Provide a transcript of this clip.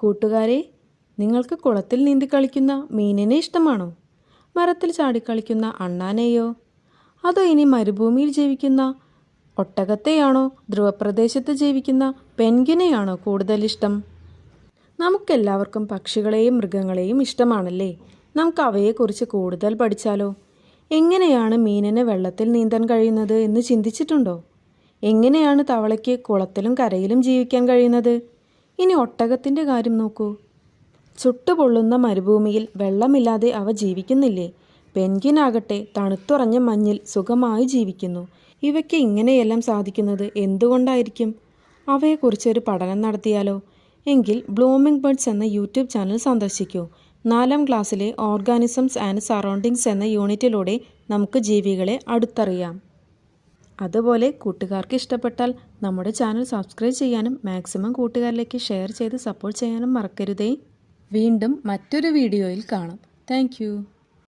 കൂട്ടുകാരെ, നിങ്ങൾക്ക് കുളത്തിൽ നീന്തിക്കളിക്കുന്ന മീനിനെ ഇഷ്ടമാണോ? മരത്തിൽ ചാടിക്കളിക്കുന്ന അണ്ണാനെയോ? അതോ ഇനി മരുഭൂമിയിൽ ജീവിക്കുന്ന ഒട്ടകത്തെയാണോ ധ്രുവപ്രദേശത്ത് ജീവിക്കുന്ന പെൻഗ്വിനെയാണോ കൂടുതൽ ഇഷ്ടം? നമുക്കെല്ലാവർക്കും പക്ഷികളെയും മൃഗങ്ങളെയും ഇഷ്ടമാണല്ലേ? നമുക്ക് അവയെക്കുറിച്ച് കൂടുതൽ പഠിച്ചാലോ? എങ്ങനെയാണ് മീനിന് വെള്ളത്തിൽ നീന്താൻ കഴിയുന്നത് എന്ന് ചിന്തിച്ചിട്ടുണ്ടോ? എങ്ങനെയാണ് തവളയ്ക്ക് കുളത്തിലും കരയിലും ജീവിക്കാൻ കഴിയുന്നത്? ഇനി ഒട്ടകത്തിൻ്റെ കാര്യം നോക്കൂ. ചുട്ടുപൊള്ളുന്ന മരുഭൂമിയിൽ വെള്ളമില്ലാതെ അവ ജീവിക്കുന്നില്ലേ? പെൻഗ്വിനാകട്ടെ തണുത്തുറഞ്ഞ മഞ്ഞിൽ സുഖമായി ജീവിക്കുന്നു. ഇവയ്ക്ക് ഇങ്ങനെയെല്ലാം സാധിക്കുന്നത് എന്തുകൊണ്ടായിരിക്കും? അവയെക്കുറിച്ചൊരു പഠനം നടത്തിയാലോ? എങ്കിൽ ബ്ലൂമിംഗ് ബേർഡ്സ് എന്ന യൂട്യൂബ് ചാനൽ സന്ദർശിക്കൂ. 4ാം ക്ലാസ്സിലെ ഓർഗാനിസംസ് ആൻഡ് സറൗണ്ടിങ്സ് എന്ന യൂണിറ്റിലൂടെ നമുക്ക് ജീവികളെ അടുത്തറിയാം. അതുപോലെ കൂട്ടുകാർക്ക് ഇഷ്ടപ്പെട്ടാൽ നമ്മുടെ ചാനൽ സബ്സ്ക്രൈബ് ചെയ്യാനും മാക്സിമം കൂട്ടുകാരിലേക്ക് ഷെയർ ചെയ്ത് സപ്പോർട്ട് ചെയ്യാനും മറക്കരുതേ. വീണ്ടും മറ്റൊരു വീഡിയോയിൽ കാണാം. താങ്ക്